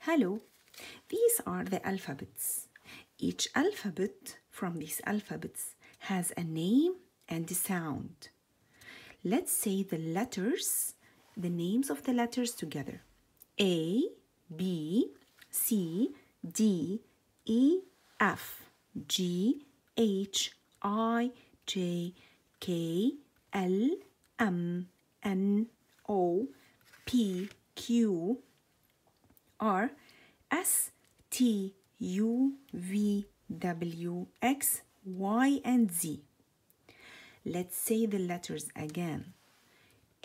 Hello, these are the alphabets. Each alphabet from these alphabets has a name and a sound. Let's say the letters, the names of the letters together. A, B, C, D, E, F, G, H, I, J, K, L, M, N, O, P, Q, R, S, T, U, V, W, X, Y, and Z. Let's say the letters again.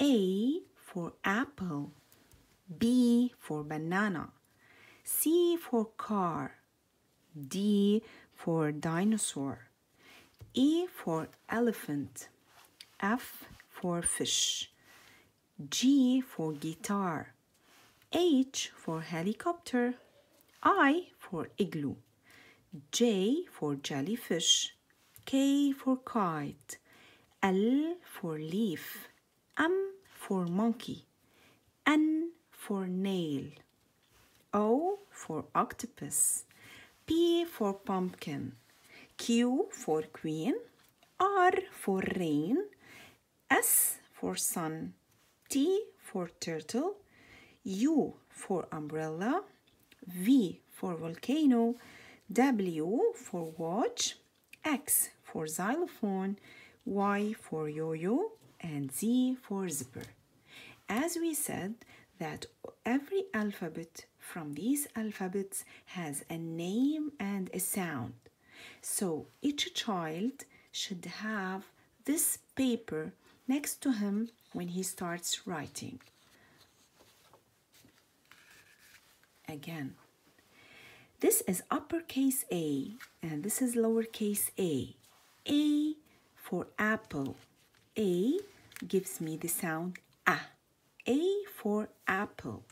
A for apple, B for banana, C for car, D for dinosaur, E for elephant, F for fish, G for guitar, H for helicopter, I for igloo, J for jellyfish, K for kite, L for leaf, M for monkey, N for nail, O for octopus, P for pumpkin, Q for queen, R for rain, S for sun, T for turtle, U for umbrella, V for volcano, W for watch, X for xylophone, Y for yo-yo, and Z for zipper. As we said that every alphabet from these alphabets has a name and a sound. So each child should have this paper next to him when he starts writing. Again, this is uppercase A and this is lowercase a. A for apple. A gives me the sound A. A for apple.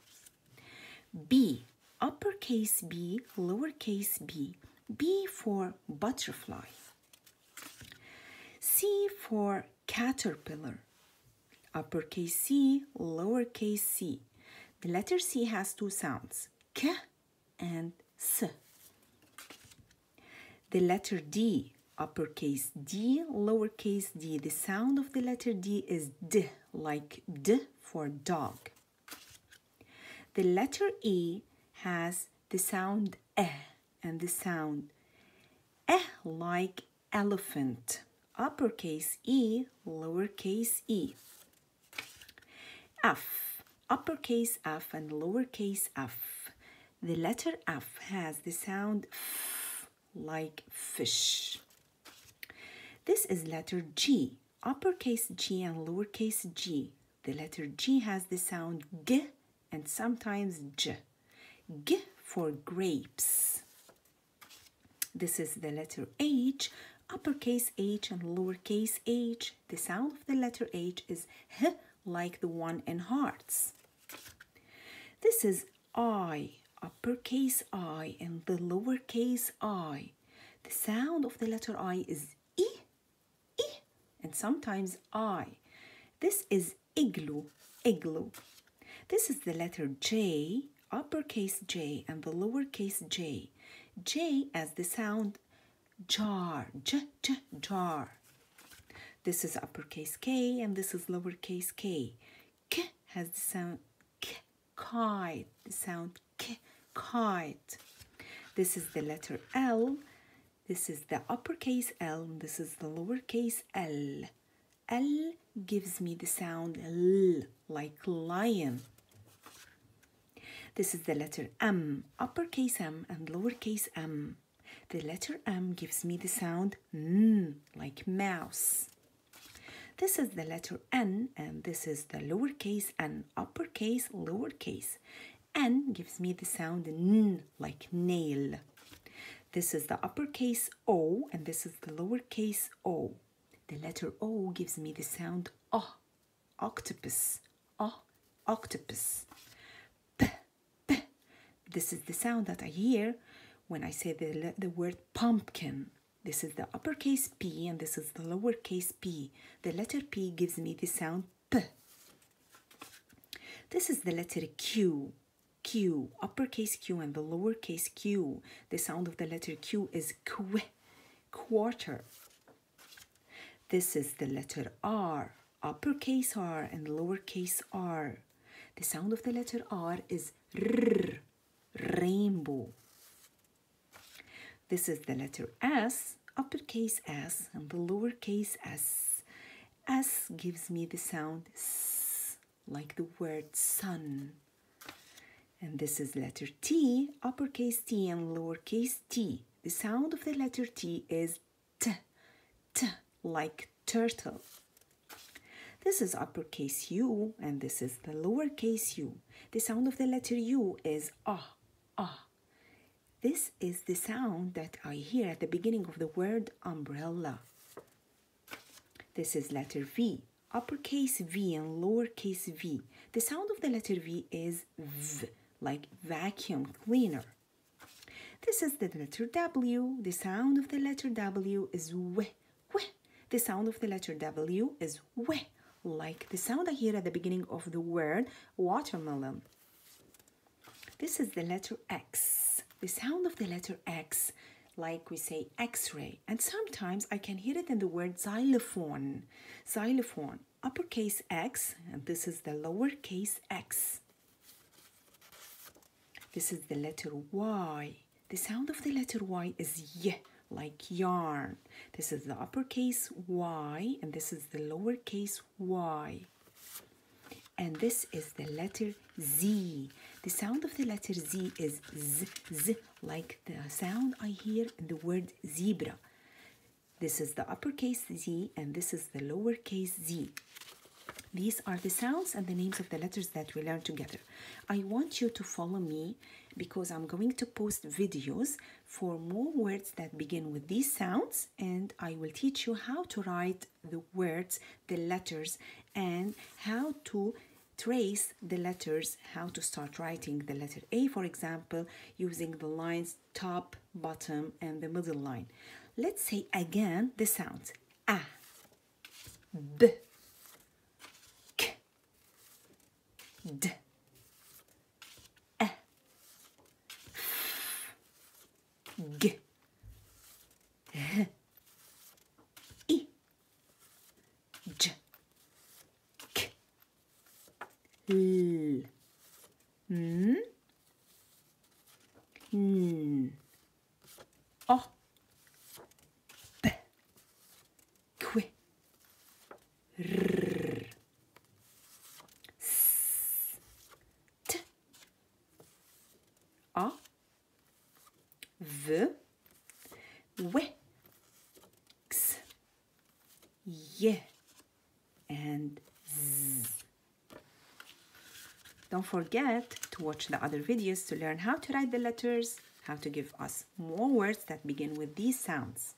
B, uppercase B, lowercase b. B for butterfly. C for caterpillar. Uppercase C, lowercase c. The letter C has two sounds, K and S. The letter D, uppercase D, lowercase d. The sound of the letter D is D, like D for dog. The letter E has the sound E and the sound E like elephant. Uppercase E, lowercase e. F, uppercase F and lowercase f. The letter F has the sound F like fish. This is letter G, uppercase G and lowercase g. The letter G has the sound G and sometimes J. G for grapes. This is the letter H, uppercase H and lowercase h. The sound of the letter H is H like the one in hearts. This is I, uppercase I and the lowercase I. The sound of the letter I is E, E, and sometimes I. This is igloo, igloo. This is the letter J, uppercase J and the lowercase j. J as the sound jar, jar. This is uppercase K and this is lowercase k. K has the sound K, kite, the sound K, kite. This is the letter L. This is the uppercase L and this is the lowercase l. L gives me the sound L, like lion. This is the letter M, uppercase M and lowercase m. The letter M gives me the sound M, like mouse. This is the letter N and this is the lowercase n, uppercase, lowercase. N gives me the sound N, like nail. This is the uppercase O and this is the lowercase o. The letter O gives me the sound O, octopus, O, octopus. P, P. This is the sound that I hear when I say the word pumpkin. This is the uppercase P and this is the lowercase p. The letter P gives me the sound P. This is the letter Q. Q, uppercase Q and the lowercase q. The sound of the letter Q is qu, quarter. This is the letter R, uppercase R and lowercase r. The sound of the letter R is r, rainbow. This is the letter S, uppercase S and the lowercase s. S gives me the sound S, like the word sun. And this is letter T, uppercase T and lowercase t. The sound of the letter T is T, T, like turtle. This is uppercase U and this is the lowercase u. The sound of the letter U is ah, ah. This is the sound that I hear at the beginning of the word umbrella. This is letter V, uppercase V and lowercase v. The sound of the letter V is V, like vacuum cleaner. This is the letter W. The sound of the letter W is W, W. The sound of the letter W is W, like the sound I hear at the beginning of the word watermelon. This is the letter X. The sound of the letter X, like we say X-ray, and sometimes I can hear it in the word xylophone. Xylophone, uppercase X, and this is the lowercase x. This is the letter Y. The sound of the letter Y is Y, like yarn. This is the uppercase Y, and this is the lowercase y. And this is the letter Z. The sound of the letter Z is Z, Z, like the sound I hear in the word zebra. This is the uppercase Z and this is the lowercase z. These are the sounds and the names of the letters that we learn together. I want you to follow me because I'm going to post videos for more words that begin with these sounds, and I will teach you how to write the words, the letters, and how to trace the letters, how to start writing the letter A, for example, using the lines top, bottom, and the middle line. Let's say again the sounds. A, B, K, D, E, F, G, H, I, J, K, L, M, N, O, P, Q, R, S, T, A, V, W, X, Y, and Z. Don't forget to watch the other videos to learn how to write the letters, how to give us more words that begin with these sounds.